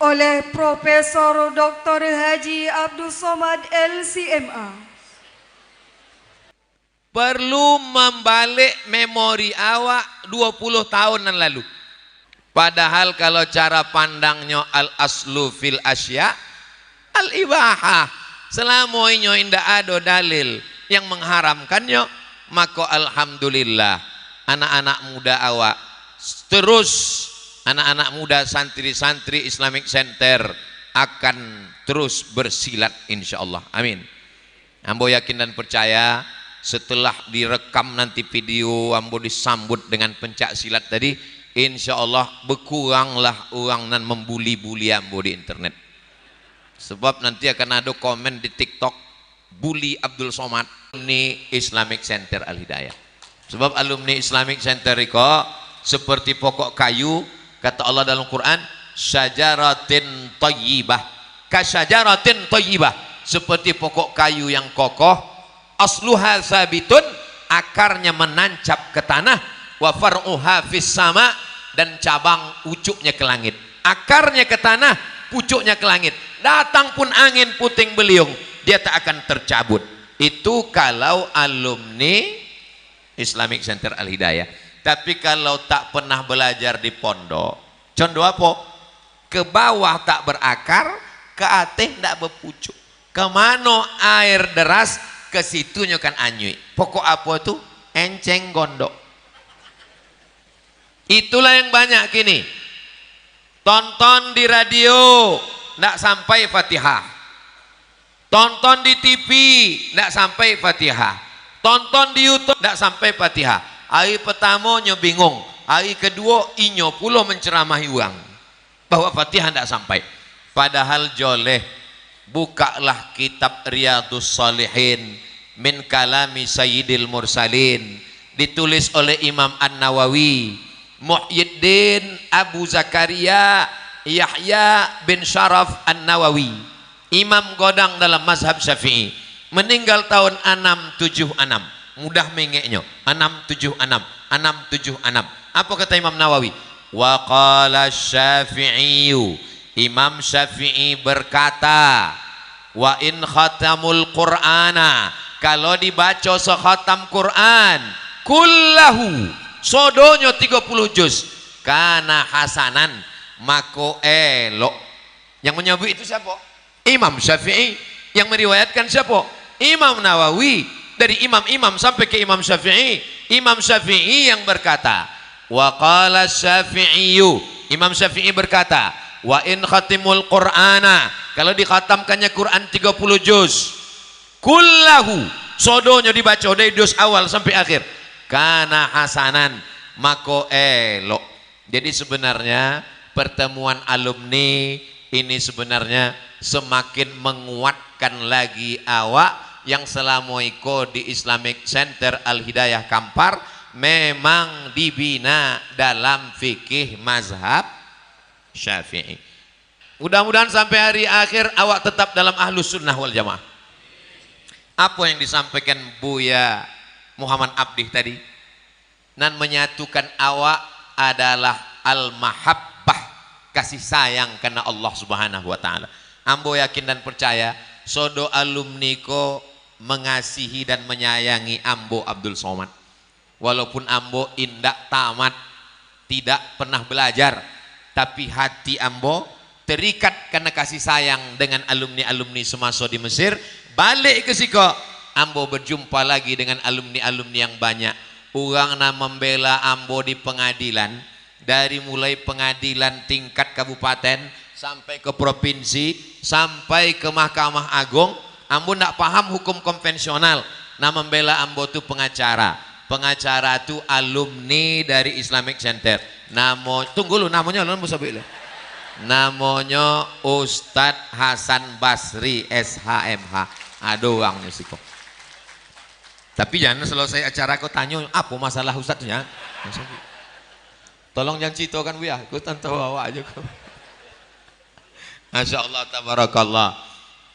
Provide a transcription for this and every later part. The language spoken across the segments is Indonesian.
oleh Profesor Dr. Haji Abdul Somad LCMA. Perlu membalik memori awak 20 tahunan lalu. Padahal kalau cara pandangnya al-aslu fil asya al-ibahah. Selama ini tidak ada dalil yang mengharamkannya, maka alhamdulillah anak-anak muda awak terus, anak-anak muda santri-santri Islamic Center akan terus bersilat insyaallah. Amin. Ambo yakin dan percaya setelah direkam nanti video ambo disambut dengan pencak silat tadi, insyaallah berkuranglah orang nan membuli-buli ambo di internet. Sebab nanti akan ada komen di TikTok, bully Abdul Somad, alumni Islamic Center Al Hidayah. Sebab alumni Islamic Center itu seperti pokok kayu, kata Allah dalam Quran, syajaratin thayyibah, kasyajaratin thayyibah, seperti pokok kayu yang kokoh, asluha sabitun, akarnya menancap ke tanah, wa far'uha fis sama, dan cabang ucuknya ke langit. Akarnya ke tanah, pucuknya ke langit. Datang pun angin puting beliung, dia tak akan tercabut. Itu kalau alumni Islamic Center Al Hidayah. Tapi kalau tak pernah belajar di pondok, contoh apa? Ke bawah tak berakar, ke atas tak berpucuk. Kemana air deras, ke situnya kan anyui. Pokok apa tuh? Enceng gondok. Itulah yang banyak kini. Tonton di radio, tidak sampai Fatihah. Tonton di TV, tidak sampai Fatihah. Tonton di YouTube, tidak sampai Fatihah. Hari pertama nyo bingung, hari kedua inyo pula menceramahi orang bahwa Fatihah tidak sampai. Padahal joleh, bukalah kitab Riyadhus Shalihin min kalami Sayyidil Mursalin, ditulis oleh Imam An-Nawawi, Muhyiddin Abu Zakaria Yahya bin Sharaf An-Nawawi, imam godang dalam mazhab Syafi'i, meninggal tahun 676. Mudah mengeknya 676. Apa kata Imam Nawawi? Wa qala Syafi'i, Imam Syafi'i berkata, wa in khatamul Qur'ana, kalau dibaca sekhatam Quran kullahu, sodonyo 30 juz, kana hasanan, mako elok. Yang menyebut itu siapa? Imam Syafi'i. Yang meriwayatkan siapa? Imam Nawawi. Dari imam-imam sampai ke Imam Syafi'i. Imam Syafi'i yang berkata, wa qala Syafi'iyu, Imam Syafi'i berkata, wa in khatimul Qur'ana, kalau dikhatamkannya Quran 30 juz, kullahu, sodonya dibaca dari juz awal sampai akhir, kana hasanan, mako elok. Jadi sebenarnya pertemuan alumni ini sebenarnya semakin menguatkan lagi awak yang selama iko di Islamic Center Al Hidayah Kampar memang dibina dalam fikih mazhab Syafi'i. Mudah-mudahan sampai hari akhir awak tetap dalam ahlus sunnah wal jamaah. Apa yang disampaikan Buya Muhammad Abdih tadi, nan menyatukan awak adalah al-mahabbah, kasih sayang karena Allah Subhanahu wa taala. Ambo yakin dan percaya sodo alumni ko mengasihi dan menyayangi ambo Abdul Somad. Walaupun ambo indak tamat, tidak pernah belajar, tapi hati ambo terikat karena kasih sayang dengan alumni-alumni semasa di Mesir. Balik ke siko, ambo berjumpa lagi dengan alumni-alumni yang banyak. Orang na membela ambo di pengadilan, dari mulai pengadilan tingkat kabupaten sampai ke provinsi, sampai ke Mahkamah Agung. Ambo ndak paham hukum konvensional. Nah membela ambo tu pengacara. Pengacara tu alumni dari Islamic Center. Tunggu lu, namanya lu musabik. Namanya Ustadz Hasan Basri SHMH. Aduh orangnya sih kok. Tapi jangan selesai acara kau tanya apa masalah Ustadznya. Tolong jangan ceritakan Bu ya, aku tahu awak aja kok. Masya Allah tabarakallah.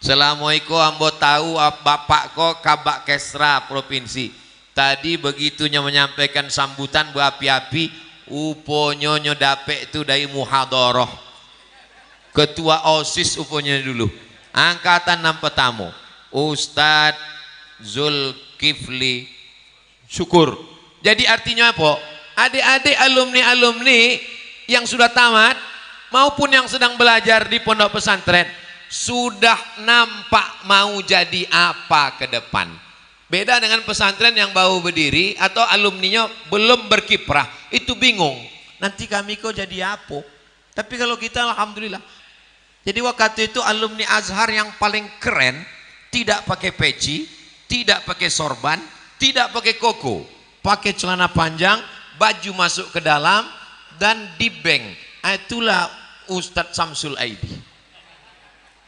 Assalamualaikum, ambo tahu bapak kok kabak kesra provinsi. Tadi begitunya menyampaikan sambutan berapi-api, uponyo dapet itu dari muhadharah. ketua OSIS upanya dulu, angkatan 6 pertama, Ustadz Zulkifli Syukur. Jadi artinya apa? Adik-adik alumni-alumni yang sudah tamat maupun yang sedang belajar di pondok pesantren sudah nampak mau jadi apa ke depan. Beda dengan pesantren yang baru berdiri atau alumninya belum berkiprah, itu bingung. Nanti kami kok jadi apa? Tapi kalau kita alhamdulillah. Jadi waktu itu alumni Azhar yang paling keren, tidak pakai peci, tidak pakai sorban, tidak pakai koko, pakai celana panjang, baju masuk ke dalam dan di bank. Itulah Ustadz Samsul Aidi.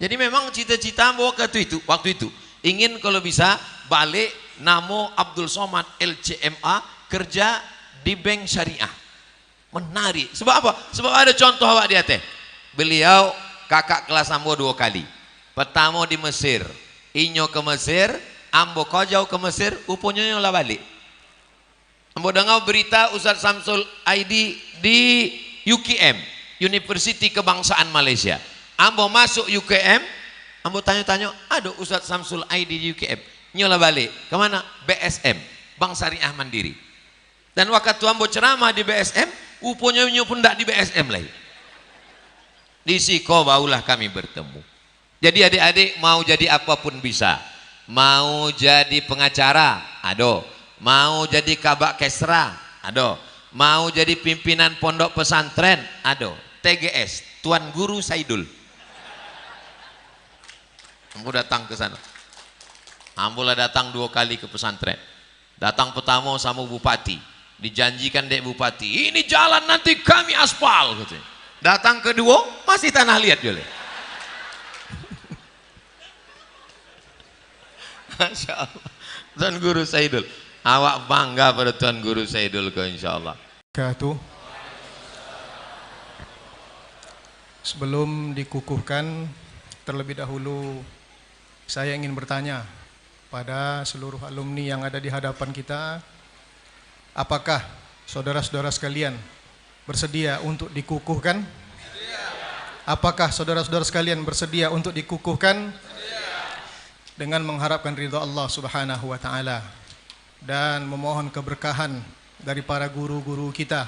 Jadi memang cita-cita waktu itu ingin kalau bisa balik namo Abdul Somad LCMA kerja di bank syariah. Menarik. Sebab apa? Sebab ada contoh awak dia teh. Beliau kakak kelas ambo 2 kali. Pertama di Mesir, inyo ke Mesir, ambo kojau ke Mesir, uponya nyola balik. Ambo dengar berita Ustaz Samsul Aidi di UKM, University Kebangsaan Malaysia. Ambo masuk UKM, ambo tanya-tanya, ada Ustaz Samsul Aidi di UKM. Nyola balik, kemana? BSM, Bank Syariah Mandiri. Dan waktu ambo ceramah di BSM, uponya nyo pun tidak di BSM lagi. Di Siko barulah kami bertemu. Jadi adik-adik mau jadi apapun bisa. Mau jadi pengacara, ado. Mau jadi kabak kesra, ado. Mau jadi pimpinan pondok pesantren, ado. TGS, Tuan Guru Saidul. Ambo datang ke sana. Ambo lah datang 2 kali ke pesantren. Datang pertama sama bupati. Dijanjikan dek bupati, ini jalan nanti kami aspal, katanya. Datang kedua, masih tanah liat jole. Masya Allah. Tuan Guru Saidul, awak bangga pada Tuan Guru Saidul kau insya Allah. Sebelum dikukuhkan, terlebih dahulu saya ingin bertanya pada seluruh alumni yang ada di hadapan kita, apakah saudara-saudara sekalian bersedia untuk dikukuhkan? Apakah saudara-saudara sekalian bersedia untuk dikukuhkan? Dengan mengharapkan ridha Allah Subhanahu wa taala dan memohon keberkahan dari para guru-guru kita,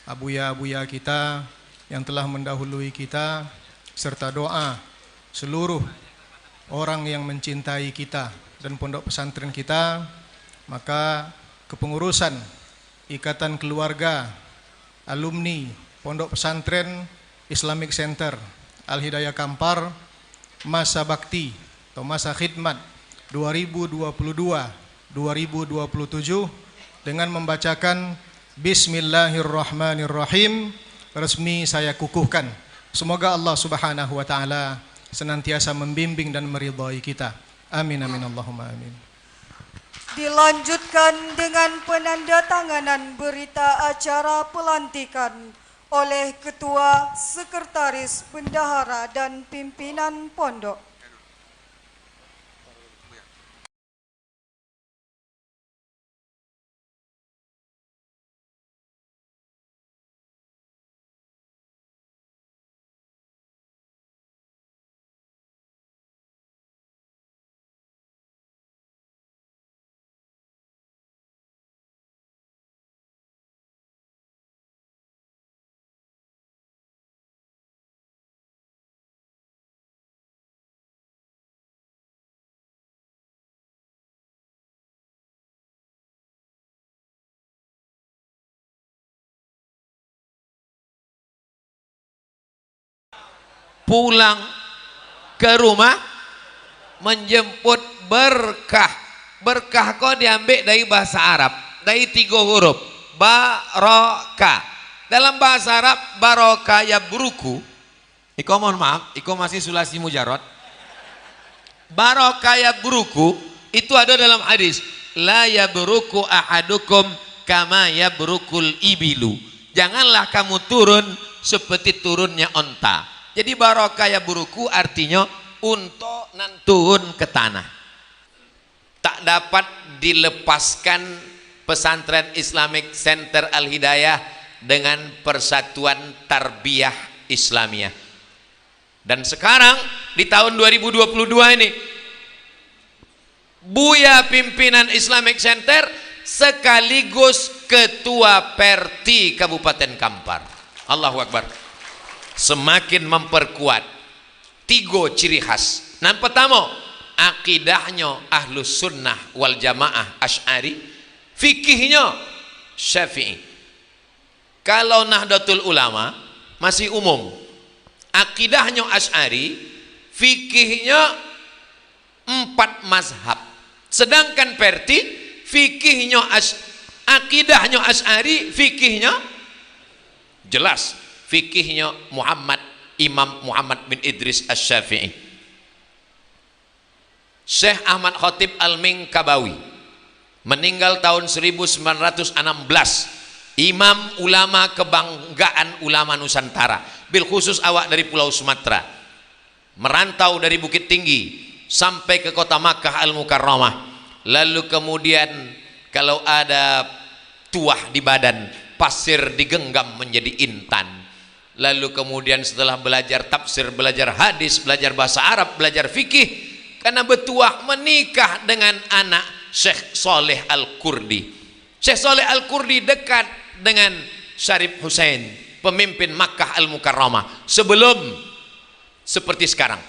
abuya-abuya kita yang telah mendahului kita, serta doa seluruh orang yang mencintai kita dan pondok pesantren kita. Maka kepengurusan Ikatan Keluarga Alumni Pondok Pesantren Islamic Center Al-Hidayah Kampar masa bakti atau masa khidmat 2022-2027 dengan membacakan Bismillahirrahmanirrahim resmi saya kukuhkan. Semoga Allah Subhanahu wa taala senantiasa membimbing dan meridhai kita. Amin amin Allahumma amin. Dilanjutkan dengan penandatanganan berita acara pelantikan oleh Ketua, Sekretaris, Bendahara dan Pimpinan Pondok. Pulang ke rumah menjemput berkah. Berkah kau diambil dari bahasa Arab, dari 3 huruf, barokah. Dalam bahasa Arab barokah ya buruku. Iko mohon maaf, iko masih sulasi mujarot. Barokah ya buruku itu ada dalam hadis, la ya buruku ahadukum kama ya burukul ibilu. Janganlah kamu turun seperti turunnya onta. Jadi barokah ya buruku artinya untuk turun ke tanah. Tak dapat dilepaskan pesantren Islamic Center Al-Hidayah dengan persatuan tarbiyah Islamiyah. Dan sekarang di tahun 2022 ini Buya pimpinan Islamic Center sekaligus ketua Perti Kabupaten Kampar. Allahu Akbar. Semakin memperkuat tiga ciri khas. Yang pertama, akidahnya Ahlus Sunnah wal Jamaah Asy'ari, fikihnya Syafi'i. Kalau Nahdlatul Ulama masih umum, akidahnya Asy'ari, fikihnya 4 mazhab. Sedangkan Perti fikihnya akidahnya Asy'ari, fikihnya jelas, fikihnya Imam Muhammad bin Idris Asy-Syafi'i. Syekh Ahmad Khatib Al-Minkabawi meninggal tahun 1916, imam ulama kebanggaan ulama Nusantara, bil khusus awak dari Pulau Sumatera, merantau dari Bukit Tinggi sampai ke kota Makkah Al-Mukarramah. Lalu kemudian kalau ada tuah di badan, pasir digenggam menjadi intan. Lalu kemudian setelah belajar tafsir, belajar hadis, belajar bahasa Arab, belajar fikih, karena bertuah menikah dengan anak Syekh Saleh Al-Kurdi. Syekh Saleh Al-Kurdi dekat dengan Syarif Hussein, pemimpin Makkah Al-Mukarramah sebelum seperti sekarang.